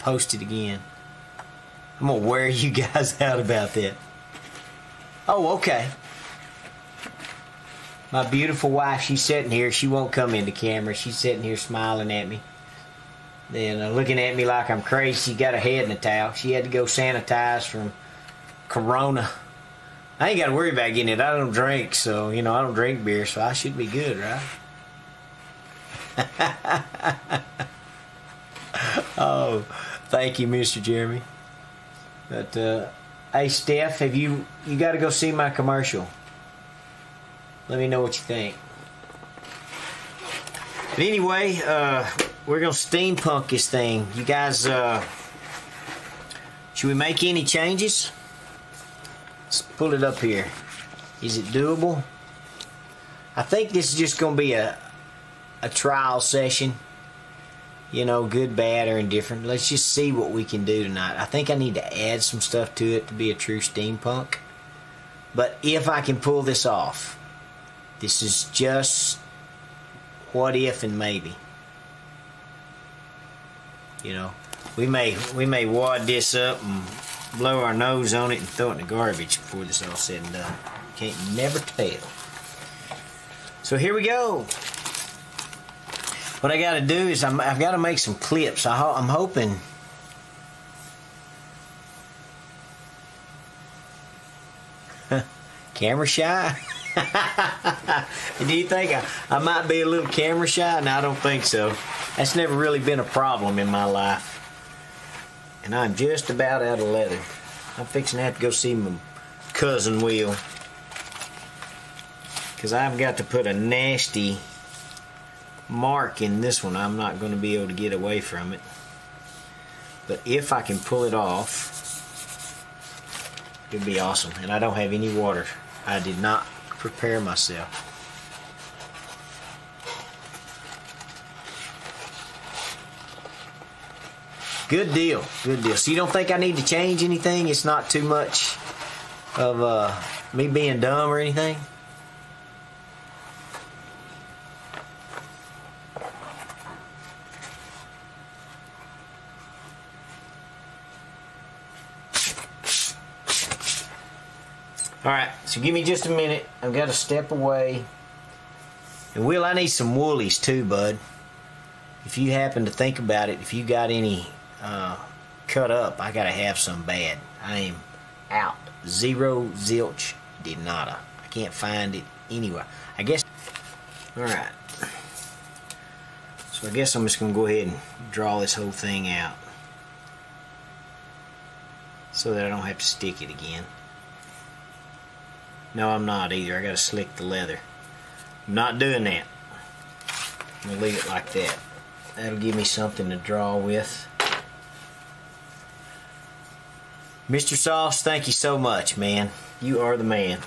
post it again. I'm gonna wear you guys out about that. Oh, okay. My beautiful wife, she's sitting here. She won't come in the camera. She's sitting here smiling at me. Then looking at me like I'm crazy. She got her head in a towel. She had to go sanitize from Corona. I ain't got to worry about getting it. I don't drink, so, you know, I don't drink beer, so I should be good, right? Oh, thank you, Mr. Jeremy. But, hey, Steph, have you got to go see my commercial. Let me know what you think. But anyway, we're going to steampunk this thing. You guys, should we make any changes? Let's pull it up here. Is it doable? I think this is just going to be a trial session. You know, good, bad, or indifferent. Let's just see what we can do tonight. I think I need to add some stuff to it to be a true steampunk. But if I can pull this off, this is just what if and maybe. You know, we may wad this up and blow our nose on it and throw it in the garbage before this is all said and done. Can't never tell. So here we go. What I got to do is I've got to make some clips. I'm hoping. Camera shy? Do you think I might be a little camera shy? No, I don't think so. That's never really been a problem in my life. And I'm just about out of leather. I'm fixing to have to go see my cousin Will. Because I've got to put a nasty mark in this one. I'm not going to be able to get away from it. But if I can pull it off, it'd be awesome. And I don't have any water. I did not prepare myself. Good deal. Good deal. So you don't think I need to change anything? It's not too much of me being dumb or anything? Alright, so give me just a minute. I've got to step away. And Will, I need some woolies too, bud. If you happen to think about it, if you got any cut up, I got to have some bad. I am out. Zero, zilch, de nada. I can't find it anywhere. I guess. Alright. So I guess I'm just going to go ahead and draw this whole thing out. So that I don't have to stick it again. No, I'm not either. I gotta slick the leather. I'm not doing that. I'm gonna leave it like that. That'll give me something to draw with. Mr. Sauce, thank you so much, man. You are the man.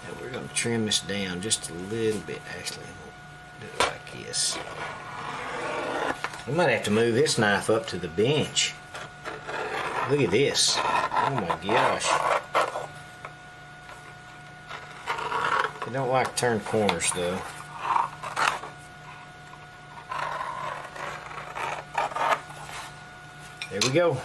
Now we're gonna trim this down just a little bit. Actually, I'm gonna do it like this. I might have to move this knife up to the bench. Look at this. Oh my gosh. I don't like to turn corners though. There we go.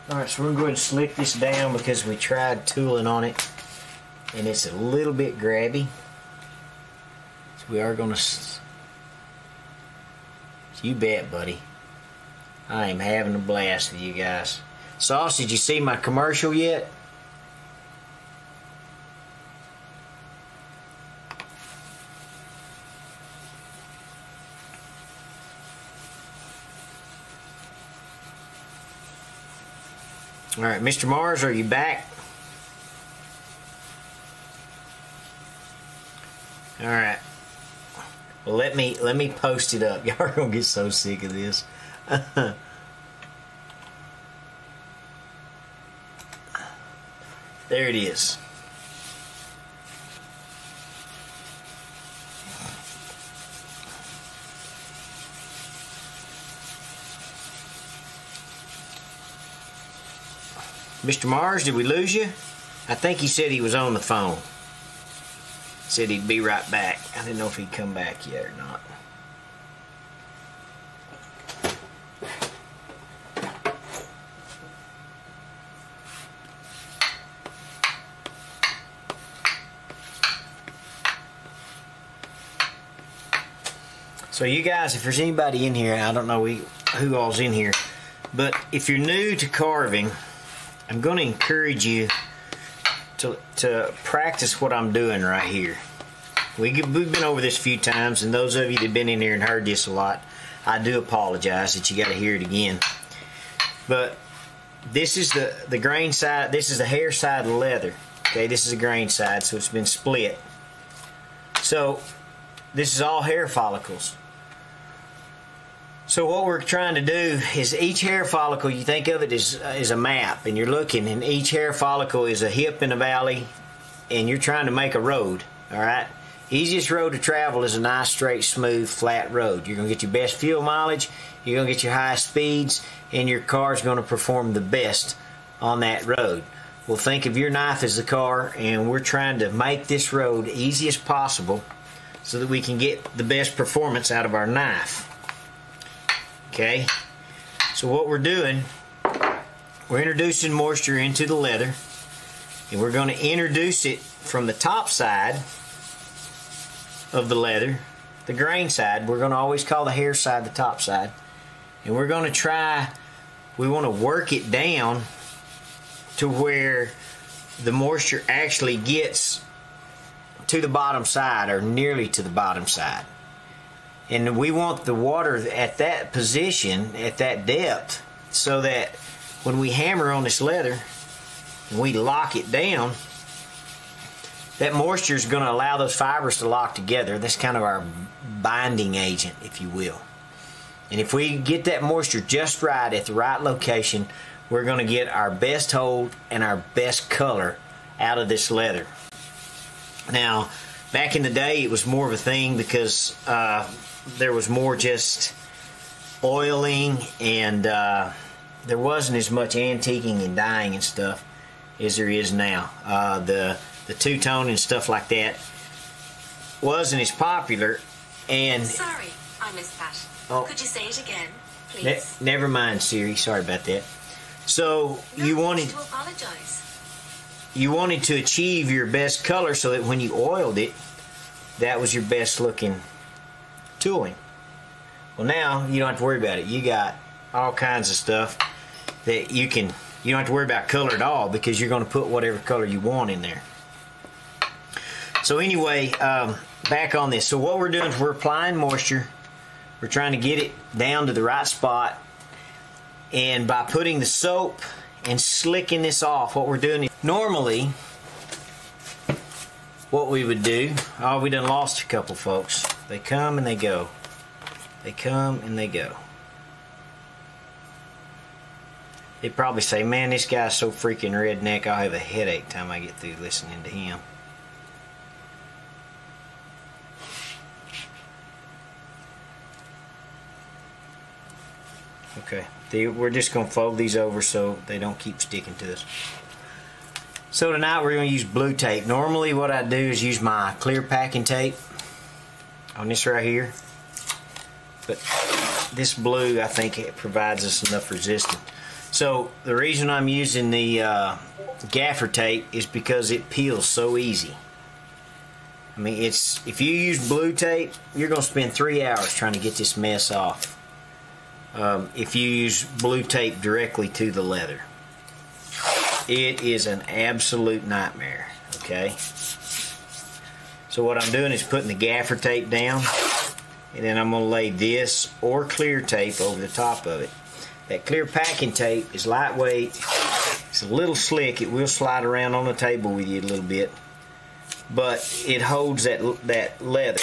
Alright, so we're going to go ahead and slick this down because we tried tooling on it and it's a little bit grabby. So we are going to... You bet, buddy. I am having a blast with you guys. Sauce, did you see my commercial yet? Alright, Mr. Mars, are you back? Alright. Well, let me post it up. Y'all are gonna get so sick of this. There it is. Mr. Mars, did we lose you? I think he said he was on the phone. Said he'd be right back. I didn't know if he'd come back yet or not. So you guys, if there's anybody in here, I don't know who all's in here, but if you're new to carving, I'm going to encourage you to practice what I'm doing right here. We've been over this a few times, and those of you that have been in here and heard this a lot, I do apologize that you got to hear it again. But this is the grain side, this is the hair side of the leather. Okay, this is the grain side, so it's been split. So this is all hair follicles. So what we're trying to do is each hair follicle, you think of it as a map, and you're looking, and each hair follicle is a hip in a valley, and you're trying to make a road, all right? Easiest road to travel is a nice, straight, smooth, flat road. You're going to get your best fuel mileage, you're going to get your highest speeds, and your car's going to perform the best on that road. Well, think of your knife as the car, and we're trying to make this road easy as possible so that we can get the best performance out of our knife. Okay, so what we're doing, we're introducing moisture into the leather, and we're going to introduce it from the top side of the leather, the grain side. We're going to always call the hair side the top side, and we're going to try, we want to work it down to where the moisture actually gets to the bottom side, or nearly to the bottom side. And we want the water at that position, at that depth, so that when we hammer on this leather and we lock it down, that moisture is going to allow those fibers to lock together. That's kind of our binding agent, if you will. And if we get that moisture just right at the right location, we're going to get our best hold and our best color out of this leather. Now, back in the day, it was more of a thing because there was more just oiling, and there wasn't as much antiquing and dyeing and stuff as there is now. The two-tone and stuff like that wasn't as popular. And sorry, I missed that. Oh, could you say it again, please? Never mind, Siri. Sorry about that. So no, you wanted to apologize. You wanted to achieve your best color so that when you oiled it, that was your best looking tooling. Well, now you don't have to worry about it. You got all kinds of stuff that you don't have to worry about color at all, because you're going to put whatever color you want in there. So anyway, back on this. So what we're doing is we're applying moisture. We're trying to get it down to the right spot, and by putting the soap and slicking this off, what we're doing is normally what we would do, oh, we done lost a couple folks. They come and they go. They come and they go. They probably say, man, this guy's so freaking redneck, I'll have a headache time I get through listening to him. Okay, we're just going to fold these over so they don't keep sticking to us. So tonight we're going to use blue tape. Normally what I do is use my clear packing tape on this right here. But this blue, I think, it provides us enough resistance. So the reason I'm using the gaffer tape is because it peels so easy. I mean, if you use blue tape, you're going to spend 3 hours trying to get this mess off. If you use blue tape directly to the leather, it is an absolute nightmare. Okay, so what I'm doing is putting the gaffer tape down, and then I'm going to lay this or clear tape over the top of it. That clear packing tape is lightweight, it's a little slick, it will slide around on the table with you a little bit, but it holds that leather,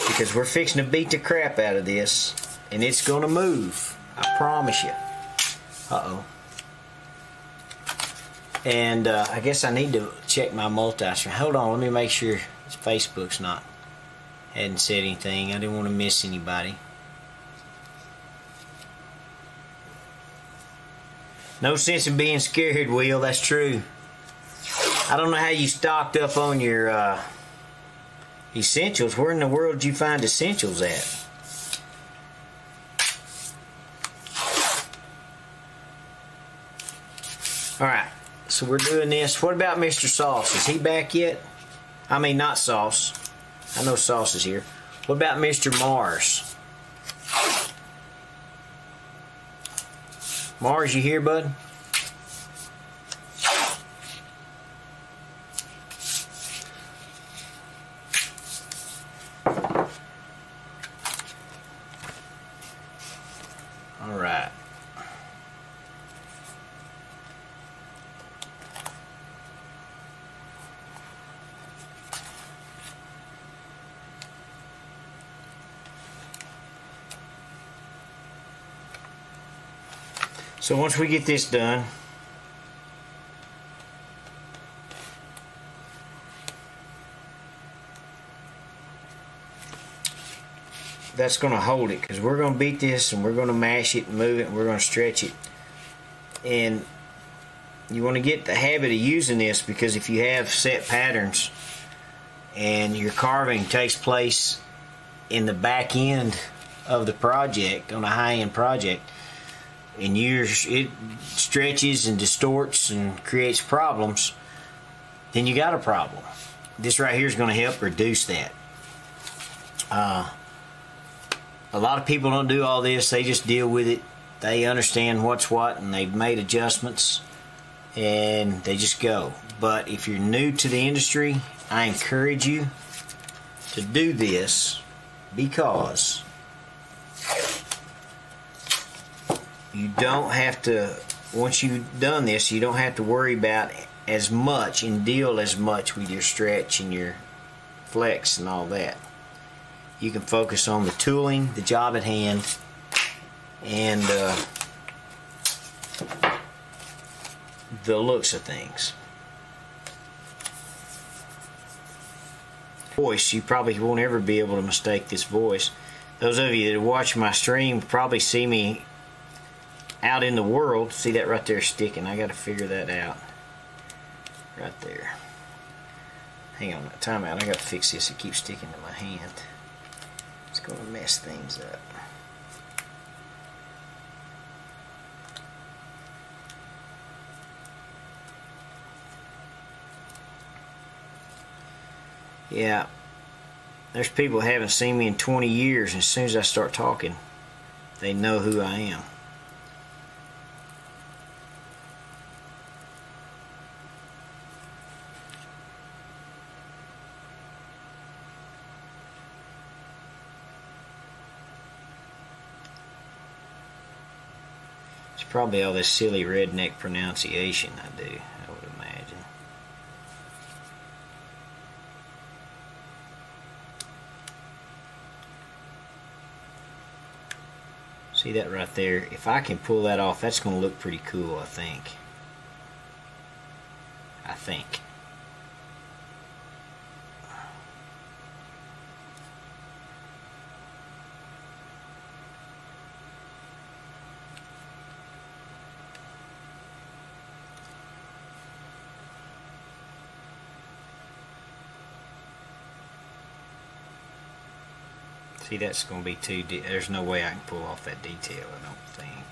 because we're fixing to beat the crap out of this. And it's going to move. I promise you. Uh-oh. And I guess I need to check my multi-stream. Hold on, let me make sure Facebook's hadn't said anything. I didn't want to miss anybody. No sense in being scared, Will. That's true. I don't know how you stocked up on your Essentials? Where in the world did you find essentials at? Alright, so we're doing this. What about Mr. Sauce? Is he back yet? I mean, not Sauce. I know Sauce is here. What about Mr. Mars? Mars, you here, bud? All right. So once we get this done, that's going to hold it, because we're going to beat this and we're going to mash it and move it and we're going to stretch it. And you want to get the habit of using this, because if you have set patterns and your carving takes place in the back end of the project, on a high-end project, and it stretches and distorts and creates problems, then you got a problem. This right here is going to help reduce that. A lot of people don't do all this. They just deal with it. They understand what's what, and they've made adjustments, and they just go. But if you're new to the industry, I encourage you to do this, because you don't have to, once you've done this, you don't have to worry about as much and deal as much with your stretch and your flex and all that. You can focus on the tooling, the job at hand, and the looks of things. Voice, you probably won't ever be able to mistake this voice. Those of you that watch my stream probably see me out in the world. See that right there sticking? I got to figure that out. Right there. Hang on, time out. I got to fix this. It keeps sticking to my hand. It's going to mess things up. Yeah, there's people who haven't seen me in 20 years, and as soon as I start talking, they know who I am. It's probably all this silly redneck pronunciation I do, I would imagine. See that right there? If I can pull that off, that's going to look pretty cool, I think. See, that's going to be too there's no way I can pull off that detail, I don't think.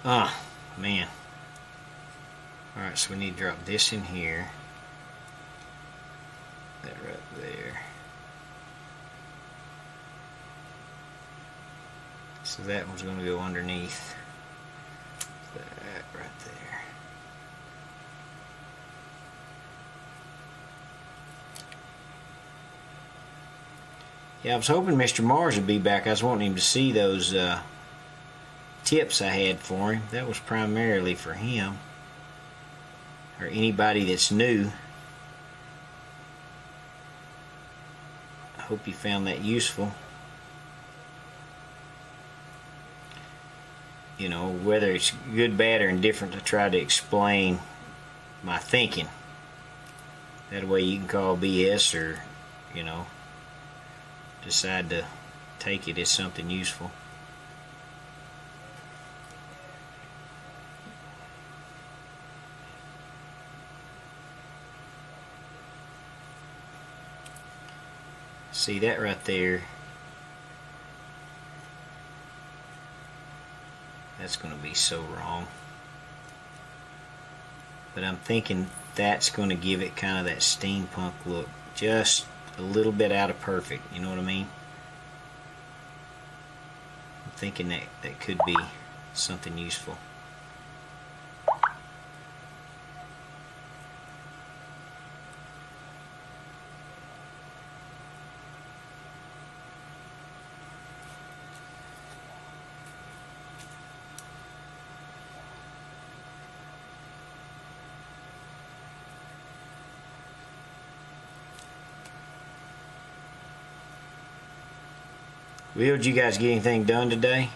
Ah, man. Alright, so we need to drop this in here. That right there. So that one's going to go underneath that right there. Yeah, I was hoping Mr. Mars would be back. I was wanting him to see those tips I had for him. That was primarily for him, or anybody that's new. I hope you found that useful. You know, whether it's good, bad, or indifferent, to try to explain my thinking. That way you can call BS, or, you know, decide to take it as something useful. See that right there? That's going to be so wrong. But I'm thinking that's going to give it kind of that steampunk look. Just a little bit out of perfect, you know what I mean? I'm thinking that could be something useful. Will, did you guys get anything done today?